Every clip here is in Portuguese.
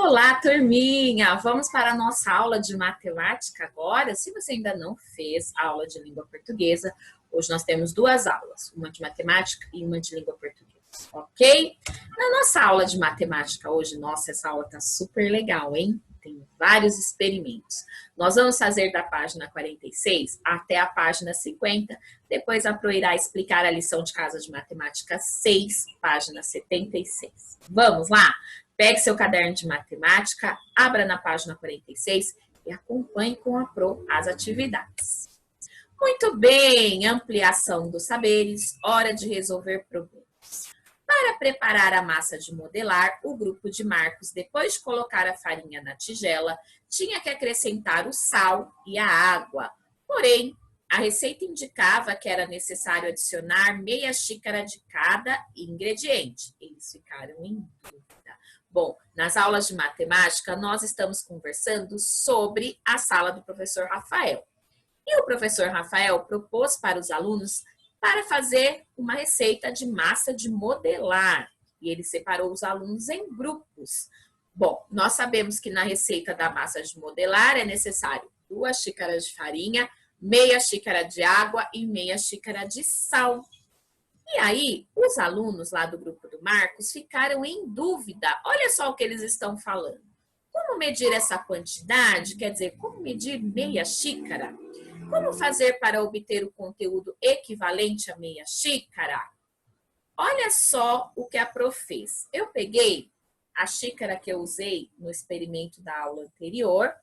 Olá, turminha! Vamos para a nossa aula de matemática agora. Se você ainda não fez a aula de língua portuguesa, hoje nós temos duas aulas, uma de matemática e uma de língua portuguesa, ok? Na nossa aula de matemática hoje, nossa, essa aula tá super legal, hein? Tem vários experimentos. Nós vamos fazer da página 46 até a página 50, depois a Pro irá explicar a lição de casa de matemática 6, página 76. Vamos lá? Pegue seu caderno de matemática, abra na página 46 e acompanhe com a Pro as atividades. Muito bem, ampliação dos saberes, hora de resolver problemas. Para preparar a massa de modelar, o grupo de Marcos, depois de colocar a farinha na tigela, tinha que acrescentar o sal e a água. Porém, a receita indicava que era necessário adicionar meia xícara de cada ingrediente. Eles ficaram em dúvida. Bom, nas aulas de matemática, nós estamos conversando sobre a sala do professor Rafael. E o professor Rafael propôs para os alunos para fazer uma receita de massa de modelar. E ele separou os alunos em grupos. Bom, nós sabemos que na receita da massa de modelar é necessário 2 xícaras de farinha, meia xícara de água e meia xícara de sal. E aí, os alunos lá do grupo do Marcos ficaram em dúvida. Olha só o que eles estão falando. Como medir essa quantidade? Quer dizer, como medir meia xícara? Como fazer para obter o conteúdo equivalente a meia xícara? Olha só o que a Pro fez. Eu peguei a xícara que eu usei no experimento da aula anterior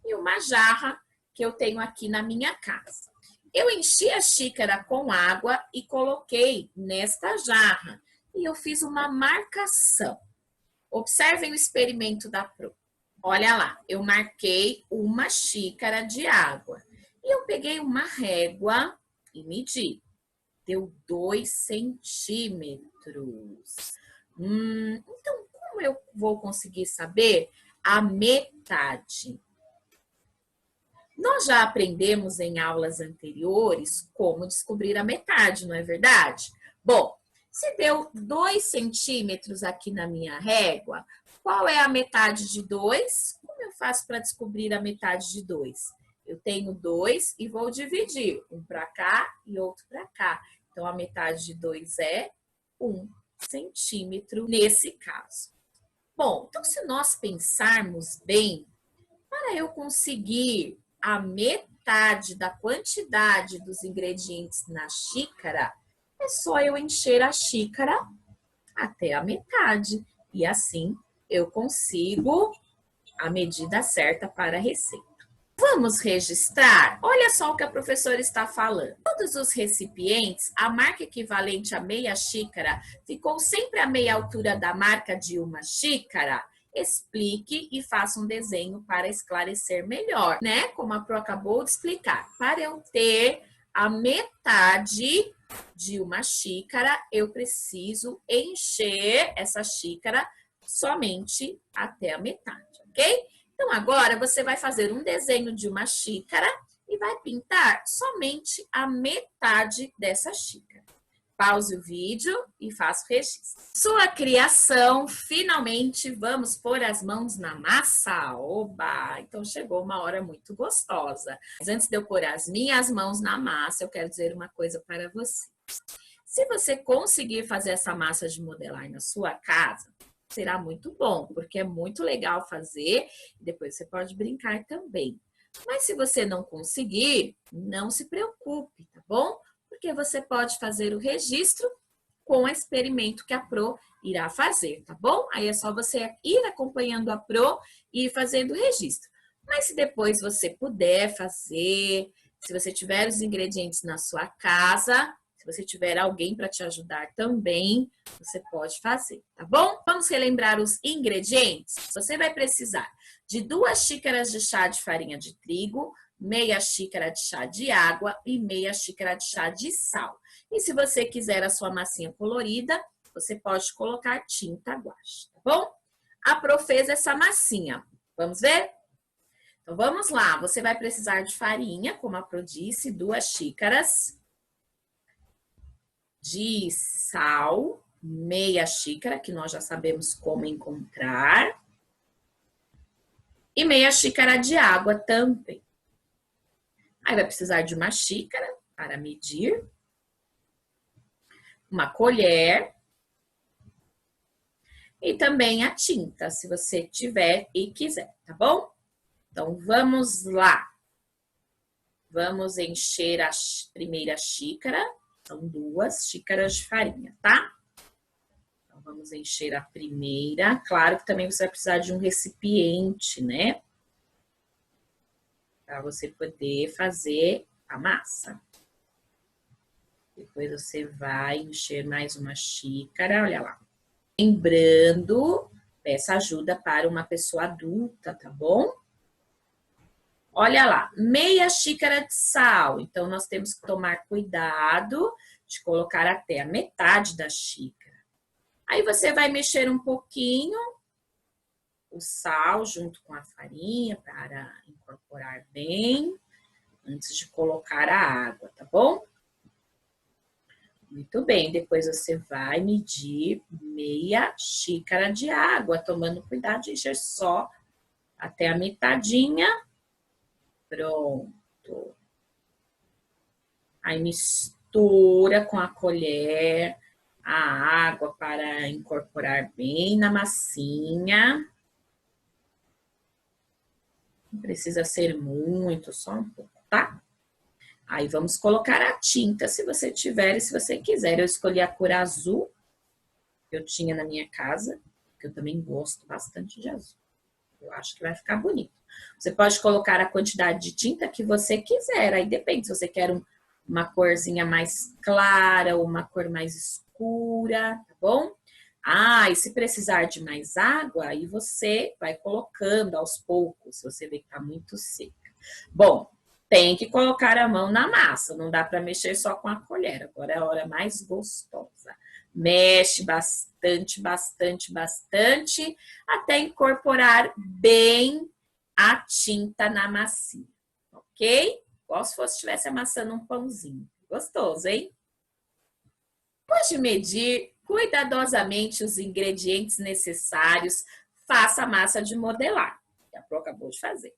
e uma jarra que eu tenho aqui na minha casa. Eu enchi a xícara com água e coloquei nesta jarra. E eu fiz uma marcação. Observem o experimento da Pro. Olha lá, eu marquei uma xícara de água. E eu peguei uma régua e medi. Deu 2 centímetros. Então, como eu vou conseguir saber a metade? Nós já aprendemos em aulas anteriores como descobrir a metade, não é verdade? Bom, se deu 2 centímetros aqui na minha régua, qual é a metade de 2? Como eu faço para descobrir a metade de 2? Eu tenho 2 e vou dividir, um para cá e outro para cá. Então, a metade de 2 é 1 centímetro nesse caso. Bom, então se nós pensarmos bem, para eu conseguir a metade da quantidade dos ingredientes na xícara, é só eu encher a xícara até a metade. E assim eu consigo a medida certa para a receita. Vamos registrar? Olha só o que a professora está falando. Todos os recipientes, a marca equivalente a meia xícara ficou sempre à meia altura da marca de uma xícara? Explique e faça um desenho para esclarecer melhor, né? Como a Pro acabou de explicar. Para eu ter a metade de uma xícara, eu preciso encher essa xícara somente até a metade, ok? Então, agora você vai fazer um desenho de uma xícara e vai pintar somente a metade dessa xícara. Pause o vídeo e faça o registro. Sua criação, finalmente vamos pôr as mãos na massa. Oba! Então chegou uma hora muito gostosa. Mas antes de eu pôr as minhas mãos na massa, eu quero dizer uma coisa para você. Se você conseguir fazer essa massa de modelar na sua casa, será muito bom, porque é muito legal fazer e depois você pode brincar também. Mas se você não conseguir, não se preocupe, tá bom? Porque você pode fazer o registro com o experimento que a Pro irá fazer, tá bom? Aí é só você ir acompanhando a Pro e ir fazendo o registro. Mas se depois você puder fazer, se você tiver os ingredientes na sua casa, se você tiver alguém para te ajudar também, você pode fazer, tá bom? Vamos relembrar os ingredientes? Você vai precisar de 2 xícaras de chá de farinha de trigo, meia xícara de chá de água e meia xícara de chá de sal. E se você quiser a sua massinha colorida, você pode colocar tinta guache, tá bom? A Pro fez essa massinha. Vamos ver? Então, vamos lá. Você vai precisar de farinha, como a Pro disse, 2 xícaras. De sal, meia xícara, que nós já sabemos como encontrar. E meia xícara de água também. Aí vai precisar de uma xícara para medir, uma colher e também a tinta, se você tiver e quiser, tá bom? Então, vamos lá. Vamos encher a primeira xícara, são 2 xícaras de farinha, tá? Então, vamos encher a primeira. Claro que também você vai precisar de um recipiente, né? Para você poder fazer a massa. Depois você vai encher mais uma xícara, olha lá. Lembrando, peça ajuda para uma pessoa adulta, tá bom? Olha lá, meia xícara de sal. Então, nós temos que tomar cuidado de colocar até a metade da xícara. Aí, você vai mexer um pouquinho o sal junto com a farinha para incorporar bem antes de colocar a água, tá bom? Muito bem, depois você vai medir meia xícara de água, tomando cuidado de encher só até a metadinha. Pronto. Aí mistura com a colher a água para incorporar bem na massinha. Não precisa ser muito, só um pouco, tá? Aí vamos colocar a tinta, se você tiver e se você quiser. Eu escolhi a cor azul, que eu tinha na minha casa, que eu também gosto bastante de azul. Eu acho que vai ficar bonito. Você pode colocar a quantidade de tinta que você quiser, aí depende se você quer uma corzinha mais clara ou uma cor mais escura, tá bom? Ah, e se precisar de mais água, aí você vai colocando aos poucos, se você vê que tá muito seca. Bom, tem que colocar a mão na massa, não dá para mexer só com a colher. Agora é a hora mais gostosa. Mexe bastante, bastante, bastante, até incorporar bem a tinta na massinha, ok? Igual se fosse estivesse amassando um pãozinho. Gostoso, hein? Depois de medir cuidadosamente os ingredientes necessários, faça a massa de modelar. A Pro acabou de fazer.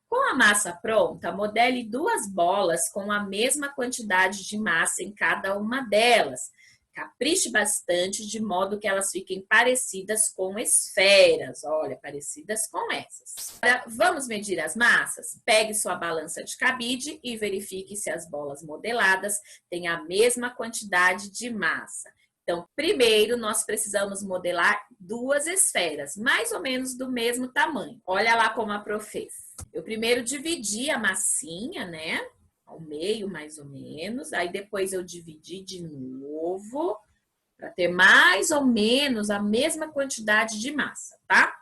Com a massa pronta, modele 2 bolas com a mesma quantidade de massa em cada uma delas. Capriche bastante de modo que elas fiquem parecidas com esferas. Olha, parecidas com essas. Agora, vamos medir as massas? Pegue sua balança de cabide e verifique se as bolas modeladas têm a mesma quantidade de massa. Então, primeiro, nós precisamos modelar 2 esferas, mais ou menos do mesmo tamanho. Olha lá como a Pro fez. Eu primeiro dividi a massinha, né? Ao meio, mais ou menos. Aí depois eu dividi de novo, para ter mais ou menos a mesma quantidade de massa, tá?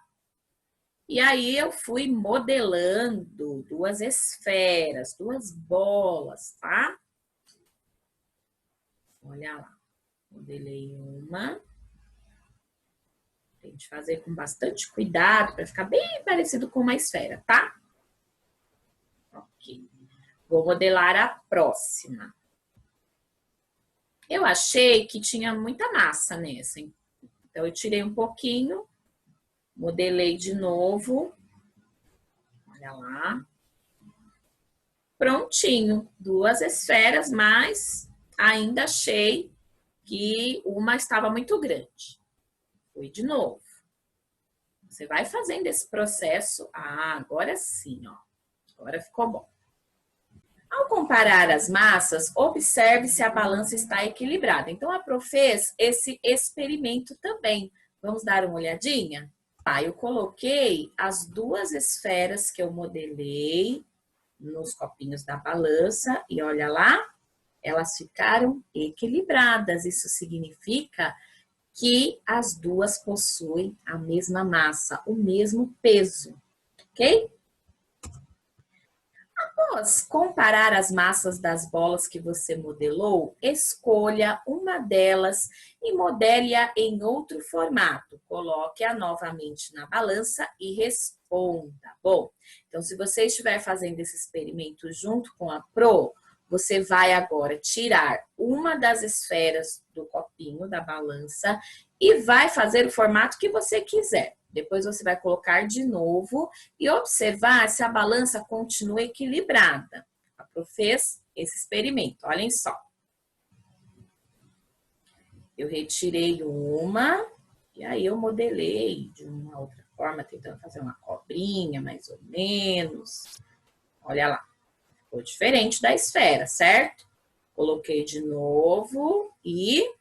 E aí eu fui modelando 2 esferas, 2 bolas, tá? Olha lá. Modelei uma. Tem que fazer com bastante cuidado para ficar bem parecido com uma esfera, tá? Ok. Vou modelar a próxima. Eu achei que tinha muita massa nessa, então eu tirei um pouquinho, modelei de novo. Olha lá. Prontinho. 2 esferas, mas ainda achei que uma estava muito grande. Fui de novo. Você vai fazendo esse processo. Ah, agora sim, ó. Agora ficou bom. Ao comparar as massas, observe se a balança está equilibrada. Então, a Pro fez esse experimento também. Vamos dar uma olhadinha? Tá, eu coloquei as 2 esferas que eu modelei nos copinhos da balança e olha lá, elas ficaram equilibradas. Isso significa que as 2 possuem a mesma massa, o mesmo peso, ok? Após comparar as massas das bolas que você modelou, escolha uma delas e modele-a em outro formato. Coloque-a novamente na balança e responda. Bom, então se você estiver fazendo esse experimento junto com a Pro, você vai agora tirar uma das esferas do copinho da balança e vai fazer o formato que você quiser. Depois você vai colocar de novo e observar se a balança continua equilibrada. A Pro fez esse experimento, olhem só. Eu retirei uma e aí eu modelei de uma outra forma, tentando fazer uma cobrinha, mais ou menos. Olha lá, ficou diferente da esfera, certo? Coloquei de novo e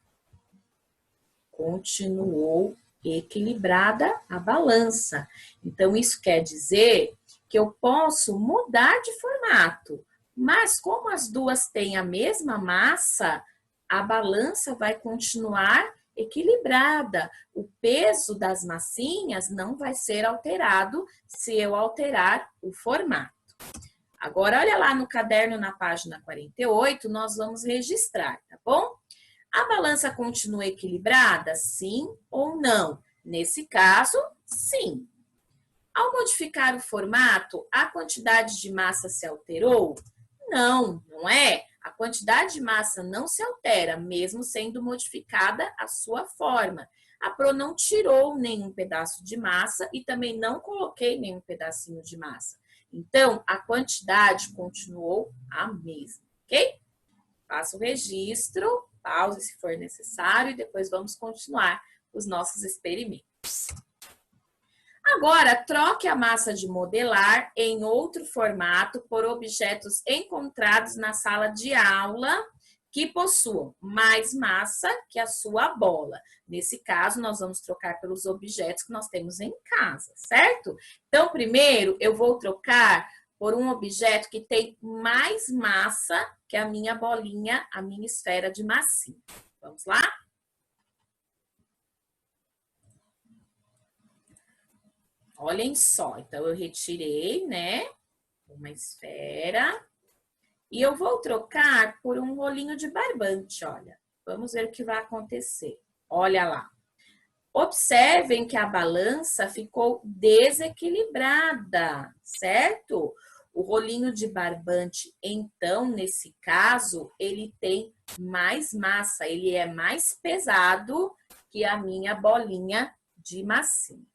continuou equilibrada a balança. Então, isso quer dizer que eu posso mudar de formato, mas como as duas têm a mesma massa, a balança vai continuar equilibrada. O peso das massinhas não vai ser alterado se eu alterar o formato. Agora, olha lá no caderno, na página 48, nós vamos registrar, tá bom? A balança continua equilibrada? Sim ou não? Nesse caso, sim. Ao modificar o formato, a quantidade de massa se alterou? Não, não é. A quantidade de massa não se altera, mesmo sendo modificada a sua forma. A Pro não tirou nenhum pedaço de massa e também não coloquei nenhum pedacinho de massa. Então, a quantidade continuou a mesma, ok? Faça o registro, pause se for necessário e depois vamos continuar os nossos experimentos. Agora, troque a massa de modelar em outro formato por objetos encontrados na sala de aula que possuam mais massa que a sua bola. Nesse caso, nós vamos trocar pelos objetos que nós temos em casa, certo? Então, primeiro, eu vou trocar por um objeto que tem mais massa que a minha bolinha, a minha esfera de massinha. Vamos lá? Olhem só, então eu retirei, né, uma esfera e eu vou trocar por um rolinho de barbante, olha. Vamos ver o que vai acontecer. Olha lá. Observem que a balança ficou desequilibrada, certo? O rolinho de barbante, então, nesse caso, ele tem mais massa, ele é mais pesado que a minha bolinha de massinha.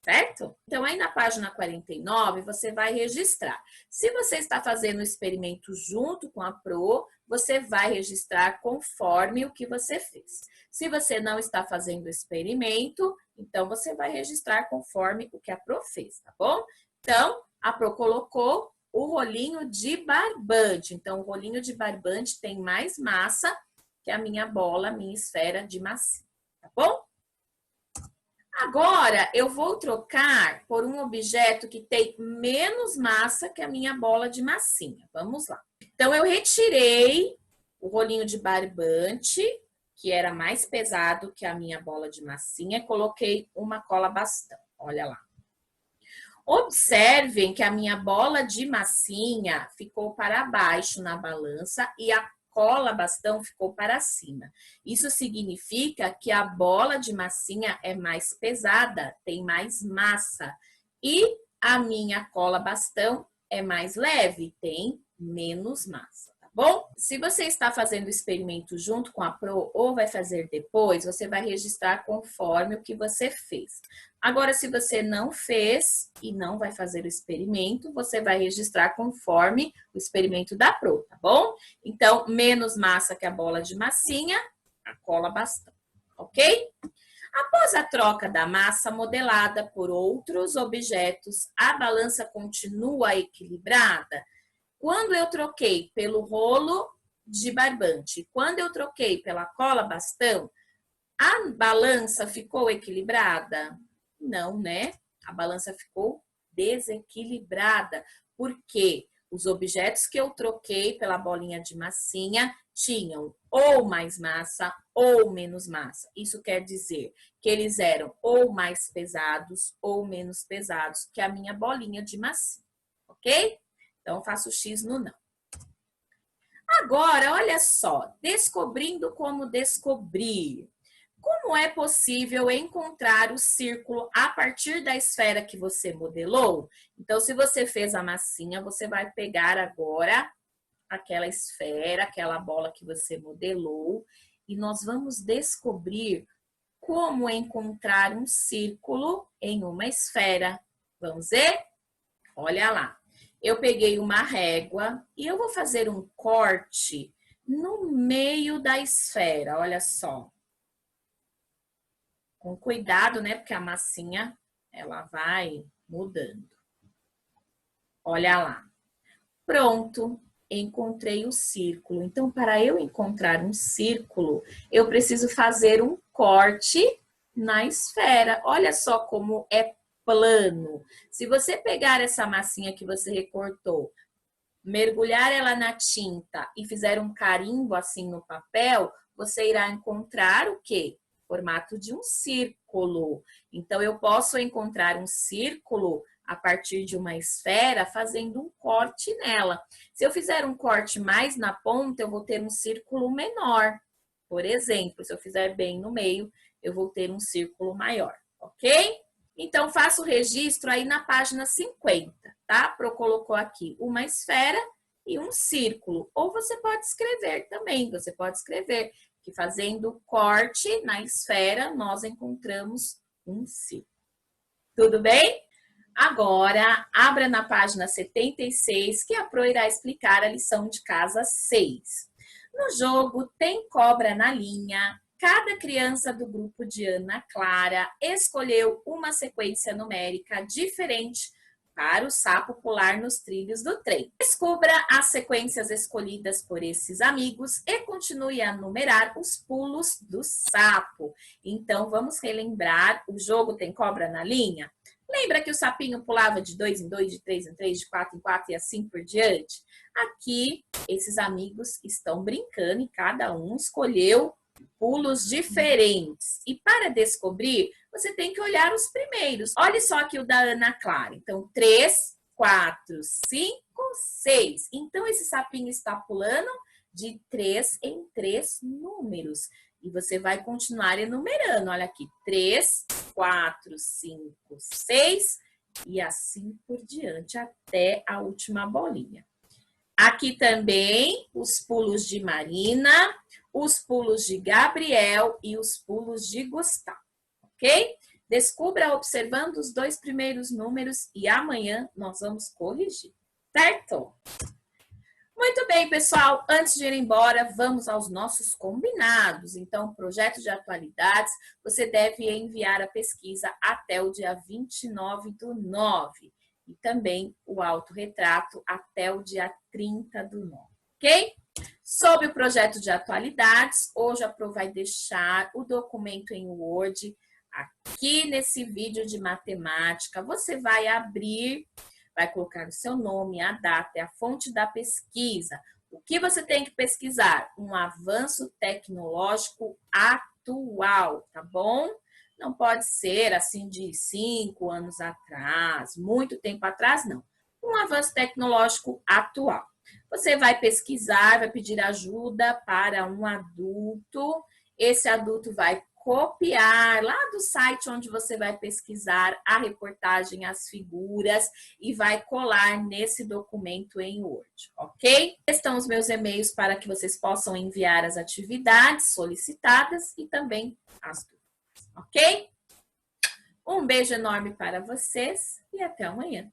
Certo? Então, aí na página 49, você vai registrar. Se você está fazendo o experimento junto com a Pro, você vai registrar conforme o que você fez. Se você não está fazendo o experimento, então você vai registrar conforme o que a Pro fez, tá bom? Então, a Pro colocou o rolinho de barbante. Então, o rolinho de barbante tem mais massa que a minha bola, a minha esfera de massinha, tá bom? Agora, eu vou trocar por um objeto que tem menos massa que a minha bola de massinha. Vamos lá. Então, eu retirei o rolinho de barbante, que era mais pesado que a minha bola de massinha, e coloquei uma cola bastão. Olha lá. Observem que a minha bola de massinha ficou para baixo na balança e a cola bastão ficou para cima. Isso significa que a bola de massinha é mais pesada, tem mais massa. E a minha cola bastão é mais leve, tem menos massa, tá bom? Se você está fazendo o experimento junto com a Pro ou vai fazer depois, você vai registrar conforme o que você fez. Agora, se você não fez e não vai fazer o experimento, você vai registrar conforme o experimento da Pro, tá bom? Então, menos massa que a bola de massinha, a cola bastão, ok? Após a troca da massa modelada por outros objetos, a balança continua equilibrada? Quando eu troquei pelo rolo de barbante, quando eu troquei pela cola bastão, a balança ficou equilibrada? Não, né? A balança ficou desequilibrada, porque os objetos que eu troquei pela bolinha de massinha tinham ou mais massa ou menos massa. Isso quer dizer que eles eram ou mais pesados ou menos pesados que a minha bolinha de massinha, ok? Então, faço X no não. Agora, olha só, descobrindo como descobrir. Como é possível encontrar o círculo a partir da esfera que você modelou? Então, se você fez a massinha, você vai pegar agora aquela esfera, aquela bola que você modelou, e nós vamos descobrir como encontrar um círculo em uma esfera. Vamos ver? Olha lá. Eu peguei uma régua e eu vou fazer um corte no meio da esfera, olha só. Com cuidado, né? Porque a massinha, ela vai mudando. Olha lá. Pronto, encontrei o círculo. Então, para eu encontrar um círculo, eu preciso fazer um corte na esfera. Olha só como é plano. Se você pegar essa massinha que você recortou, mergulhar ela na tinta e fizer um carimbo assim no papel, você irá encontrar o quê? Formato de um círculo. Então, eu posso encontrar um círculo a partir de uma esfera fazendo um corte nela. Se eu fizer um corte mais na ponta, eu vou ter um círculo menor. Por exemplo, se eu fizer bem no meio, eu vou ter um círculo maior, ok? Então, faça o registro aí na página 50, tá? Pro colocou aqui uma esfera e um círculo. Ou você pode escrever também, você pode escrever que fazendo corte na esfera, nós encontramos um círculo. Tudo bem? Agora, abra na página 76, que a Pro irá explicar a lição de casa 6. No jogo Tem Cobra na Linha, cada criança do grupo de Ana Clara escolheu uma sequência numérica diferente para o sapo pular nos trilhos do trem. Descubra as sequências escolhidas por esses amigos e continue a numerar os pulos do sapo. Então, vamos relembrar, o jogo Tem Cobra na Linha? Lembra que o sapinho pulava de 2 em 2, de 3 em 3, de 4 em 4 e assim por diante? Aqui, esses amigos estão brincando e cada um escolheu pulos diferentes. E para descobrir, você tem que olhar os primeiros. Olha só aqui o da Ana Clara. Então, 3, 4, 5, 6. Então, esse sapinho está pulando de 3 em 3 números. E você vai continuar enumerando. Olha aqui, 3, 4, 5, 6 e assim por diante até a última bolinha. Aqui também os pulos de Marina, os pulos de Gabriel e os pulos de Gustavo, ok? Descubra observando os 2 primeiros números e amanhã nós vamos corrigir, certo? Muito bem, pessoal, antes de ir embora, vamos aos nossos combinados. Então, projeto de atualidades, você deve enviar a pesquisa até o dia 29/9 e também o autorretrato até o dia 30/9, ok? Sobre o projeto de atualidades, hoje a Pro vai deixar o documento em Word aqui nesse vídeo de matemática. Você vai abrir, vai colocar o seu nome, a data e a fonte da pesquisa. O que você tem que pesquisar? Um avanço tecnológico atual, tá bom? Não pode ser assim de 5 anos atrás, muito tempo atrás, não. Um avanço tecnológico atual. Você vai pesquisar, vai pedir ajuda para um adulto. Esse adulto vai copiar lá do site onde você vai pesquisar a reportagem, as figuras e vai colar nesse documento em Word, ok? Estão os meus e-mails para que vocês possam enviar as atividades solicitadas e também as dúvidas, ok? Um beijo enorme para vocês e até amanhã.